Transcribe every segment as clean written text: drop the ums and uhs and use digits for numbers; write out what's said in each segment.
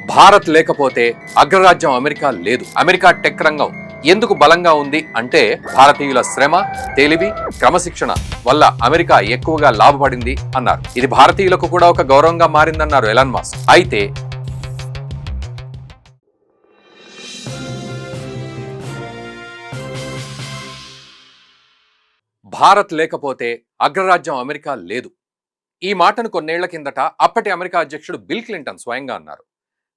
భారత్ లేకపోతే అగ్రరాజ్యం అమెరికా లేదు. అమెరికా టెక్ రంగం ఎందుకు బలంగా ఉంది అంటే భారతీయుల శ్రమ, తెలివి, క్రమశిక్షణ వల్ల అమెరికా ఎక్కువగా లాభపడింది అన్నారు. ఇది భారతీయులకు కూడా ఒక గౌరవంగా మారిందన్నారు ఎలాన్ మస్క్. అయితే భారత్ లేకపోతే అగ్రరాజ్యం అమెరికా లేదు. ఈ మాటను కొన్నేళ్ల కిందట అప్పటి అమెరికా అధ్యక్షుడు బిల్ క్లింటన్ స్వయంగా అన్నారు.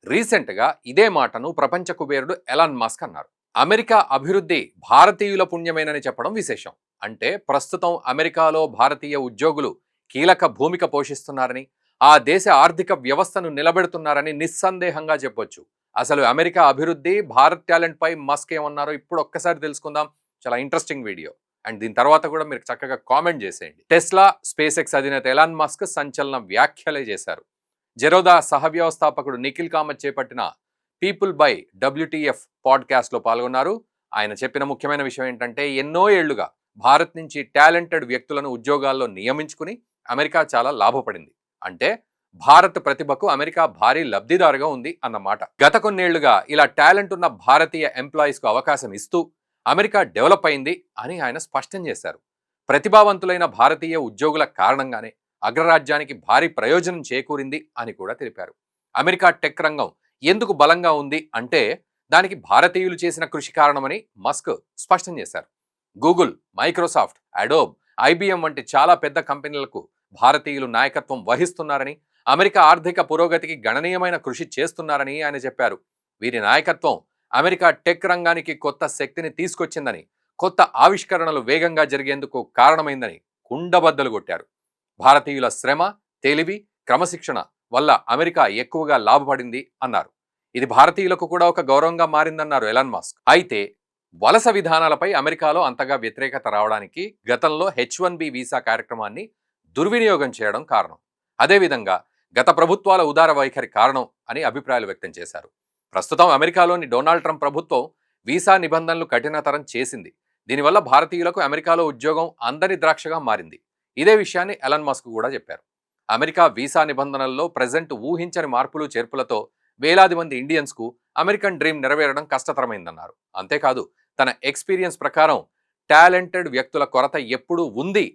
రీసెంట్గా ఇదే మాటను ప్రపంచ కుబేరుడు ఎలాన్ మస్క్ అన్నారు. అమెరికా అభివృద్ధి భారతీయుల పుణ్యమేనని చెప్పడం విశేషం. అంటే ప్రస్తుతం అమెరికాలో భారతీయ ఉద్యోగులు కీలక భూమిక పోషిస్తున్నారని, ఆ దేశ ఆర్థిక వ్యవస్థను నిలబెడుతున్నారని నిస్సందేహంగా చెప్పొచ్చు. అసలు అమెరికా అభివృద్ధి, భారత్ టాలెంట్ పై మస్క్ ఏమన్నారో ఇప్పుడు ఒక్కసారి తెలుసుకుందాం. చాలా ఇంట్రెస్టింగ్ వీడియో. అండ్ దీని తర్వాత కూడా మీరు చక్కగా కామెంట్ చేసేయండి. టెస్లా, స్పేస్ ఎక్స్ అధినేత ఎలాన్ మస్క్ సంచలన వ్యాఖ్యలే చేశారు. జెరోదా సహ వ్యవస్థాపకుడు నిఖిల్ కామత్ చేపట్టిన పీపుల్ బై డబ్ల్యూటీఎఫ్ పాడ్కాస్ట్లో పాల్గొన్నారు. ఆయన చెప్పిన ముఖ్యమైన విషయం ఏంటంటే, ఎన్నో ఏళ్లుగా భారత్ నుంచి టాలెంటెడ్ వ్యక్తులను ఉద్యోగాల్లో నియమించుకుని అమెరికా చాలా లాభపడింది. అంటే భారత్ ప్రతిభకు అమెరికా భారీ లబ్ధిదారుగా ఉంది అన్నమాట. గత కొన్నేళ్లుగా ఇలా టాలెంట్ ఉన్న భారతీయ ఎంప్లాయీస్కు అవకాశం ఇస్తూ అమెరికా డెవలప్ అయింది అని ఆయన స్పష్టం చేశారు. ప్రతిభావంతులైన భారతీయ ఉద్యోగుల కారణంగానే అగ్రరాజ్యానికి భారీ ప్రయోజనం చేకూరింది అని కూడా తెలిపారు. అమెరికా టెక్ రంగం ఎందుకు బలంగా ఉంది అంటే దానికి భారతీయులు చేసిన కృషి కారణమని మస్క్ స్పష్టం చేశారు. గూగుల్, మైక్రోసాఫ్ట్, అడోబ్, ఐబిఎం వంటి చాలా పెద్ద కంపెనీలకు భారతీయులు నాయకత్వం వహిస్తున్నారని, అమెరికా ఆర్థిక పురోగతికి గణనీయమైన కృషి చేస్తున్నారని ఆయన చెప్పారు. వీరి నాయకత్వం అమెరికా టెక్ రంగానికి కొత్త శక్తిని తీసుకొచ్చిందని, కొత్త ఆవిష్కరణలు వేగంగా జరిగేందుకు కారణమైందని కుండబద్దలు కొట్టారు. భారతీయుల శ్రమ, తెలివి, క్రమశిక్షణ వల్ల అమెరికా ఎక్కువగా లాభపడింది అన్నారు. ఇది భారతీయులకు కూడా ఒక గౌరవంగా మారిందన్నారు ఎలాన్ మస్క్. అయితే వలస విధానాలపై అమెరికాలో అంతగా వ్యతిరేకత రావడానికి గతంలో H1B వీసా కార్యక్రమాన్ని దుర్వినియోగం చేయడం కారణం. అదేవిధంగా గత ప్రభుత్వాల ఉదార వైఖరి కారణం అని అభిప్రాయాలు వ్యక్తం చేశారు. ప్రస్తుతం అమెరికాలోని డొనాల్డ్ ట్రంప్ ప్రభుత్వం వీసా నిబంధనలు కఠినతరం చేసింది. దీనివల్ల భారతీయులకు అమెరికాలో ఉద్యోగం అందని ద్రాక్షగా మారింది. ఇదే విషయాన్ని ఎలాన్ మస్క్ కూడా చెప్పారు. అమెరికా వీసా నిబంధనల్లో ప్రజెంట్ ఊహించని మార్పులు చేర్పులతో వేలాది మంది ఇండియన్స్కు అమెరికన్ డ్రీమ్ నెరవేరడం కష్టతరమైందన్నారు. అంతేకాదు తన ఎక్స్పీరియన్స్ ప్రకారం టాలెంటెడ్ వ్యక్తుల కొరత ఎప్పుడూ ఉంది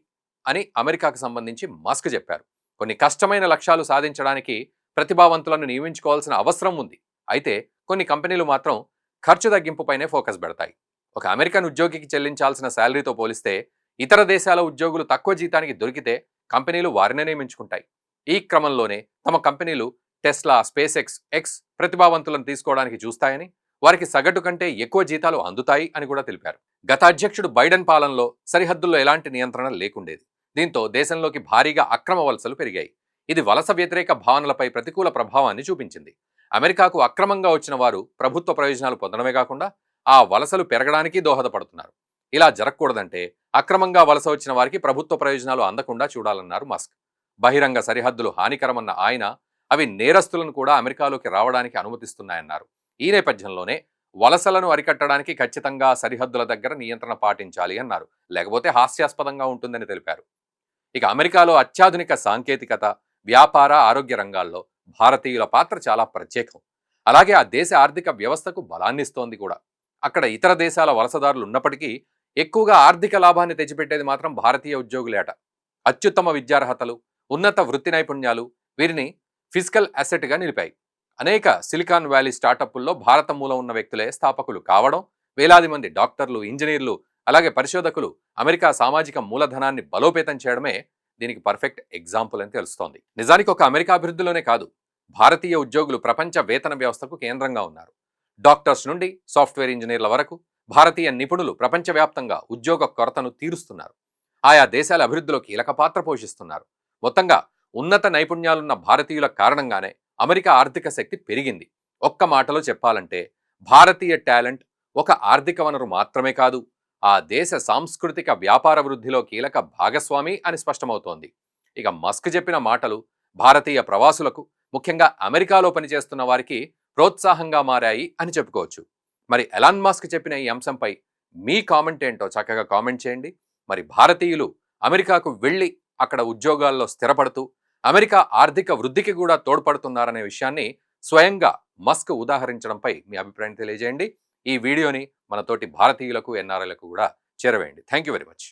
అని అమెరికాకు సంబంధించి మస్క్ చెప్పారు. కొన్ని కష్టమైన లక్ష్యాలు సాధించడానికి ప్రతిభావంతులను నియమించుకోవాల్సిన అవసరం ఉంది. అయితే కొన్ని కంపెనీలు మాత్రం ఖర్చు తగ్గింపుపైనే ఫోకస్ పెడతాయి. ఒక అమెరికన్ ఉద్యోగికి చెల్లించాల్సిన శాలరీతో పోలిస్తే ఇతర దేశాల ఉద్యోగులు తక్కువ జీతానికి దొరికితే కంపెనీలు వారినే నియమించుకుంటాయి. ఈ క్రమంలోనే తమ కంపెనీలు టెస్లా, స్పేస్ ఎక్స్ ప్రతిభావంతులను తీసుకోవడానికి చూస్తాయని, వారికి సగటు కంటే ఎక్కువ జీతాలు అందుతాయి అని కూడా తెలిపారు. గత అధ్యక్షుడు బైడెన్ పాలనలో సరిహద్దుల్లో ఎలాంటి నియంత్రణ లేకుండేది. దీంతో దేశంలోకి భారీగా అక్రమ వలసలు పెరిగాయి. ఇది వలస వ్యతిరేక భావనలపై ప్రతికూల ప్రభావాన్ని చూపించింది. అమెరికాకు అక్రమంగా వచ్చిన వారు ప్రభుత్వ ప్రయోజనాలు పొందడమే కాకుండా ఆ వలసలు పెరగడానికి దోహదపడుతున్నారు. ఇలా జరగకూడదంటే అక్రమంగా వలస వచ్చిన వారికి ప్రభుత్వ ప్రయోజనాలు అందకుండా చూడాలన్నారు మస్క్. బహిరంగ సరిహద్దులు హానికరమన్న ఆయన అవి నేరస్తులను కూడా అమెరికాలోకి రావడానికి అనుమతిస్తున్నాయన్నారు. ఈ నేపథ్యంలోనే వలసలను అరికట్టడానికి ఖచ్చితంగా సరిహద్దుల దగ్గర నియంత్రణ పాటించాలి అన్నారు. లేకపోతే హాస్యాస్పదంగా ఉంటుందని తెలిపారు. ఇక అమెరికాలో అత్యాధునిక సాంకేతికత, వ్యాపార, ఆరోగ్య రంగాల్లో భారతీయుల పాత్ర చాలా ప్రత్యేకం. అలాగే ఆ దేశ ఆర్థిక వ్యవస్థకు బలాన్నిస్తోంది కూడా. అక్కడ ఇతర దేశాల వలసదారులు ఉన్నప్పటికీ ఎక్కువగా ఆర్థిక లాభాన్ని తెచ్చిపెట్టేది మాత్రం భారతీయ ఉద్యోగులేట. అత్యుత్తమ విద్యార్హతలు, ఉన్నత వృత్తి నైపుణ్యాలు వీరిని ఫిజికల్ అసెట్గా నిలిపాయి. అనేక సిలికాన్ వ్యాలీ స్టార్టప్ల్లో భారత మూలం ఉన్న వ్యక్తులే స్థాపకులు కావడం, వేలాది మంది డాక్టర్లు, ఇంజనీర్లు, అలాగే పరిశోధకులు అమెరికా సామాజిక మూలధనాన్ని బలోపేతం చేయడమే దీనికి పర్ఫెక్ట్ ఎగ్జాంపుల్ అని తెలుస్తోంది. నిజానికి ఒక అమెరికా అభివృద్ధిలోనే కాదు, భారతీయ ఉద్యోగులు ప్రపంచ వేతన వ్యవస్థకు కేంద్రంగా ఉన్నారు. డాక్టర్స్ నుండి సాఫ్ట్వేర్ ఇంజనీర్ల వరకు భారతీయ నిపుణులు ప్రపంచవ్యాప్తంగా ఉద్యోగ కొరతను తీరుస్తున్నారు. ఆయా దేశాల అభివృద్ధిలో కీలక పాత్ర పోషిస్తున్నారు. మొత్తంగా ఉన్నత నైపుణ్యాలున్న భారతీయుల కారణంగానే అమెరికా ఆర్థిక శక్తి పెరిగింది. ఒక్క మాటలో చెప్పాలంటే భారతీయ టాలెంట్ ఒక ఆర్థిక వనరు మాత్రమే కాదు, ఆ దేశ సాంస్కృతిక వ్యాపార వృద్ధిలో కీలక భాగస్వామి అని స్పష్టమవుతోంది. ఇక మస్క్ చెప్పిన మాటలు భారతీయ ప్రవాసులకు, ముఖ్యంగా అమెరికాలో పనిచేస్తున్న వారికి ప్రోత్సాహంగా మారాయి అని చెప్పుకోవచ్చు. మరి ఎలాన్ మస్క్ చెప్పిన ఈ అంశంపై మీ కామెంట్ ఏంటో చక్కగా కామెంట్ చేయండి. మరి భారతీయులు అమెరికాకు వెళ్ళి అక్కడ ఉద్యోగాల్లో స్థిరపడుతూ అమెరికా ఆర్థిక వృద్ధికి కూడా తోడ్పడుతున్నారనే విషయాన్ని స్వయంగా మస్క్ ఉదాహరించడంపై మీ అభిప్రాయం తెలియజేయండి. ఈ వీడియోని మన తోటి భారతీయులకు, ఎన్ఆర్ఐలకు కూడా చేరవేయండి. Thank you very much.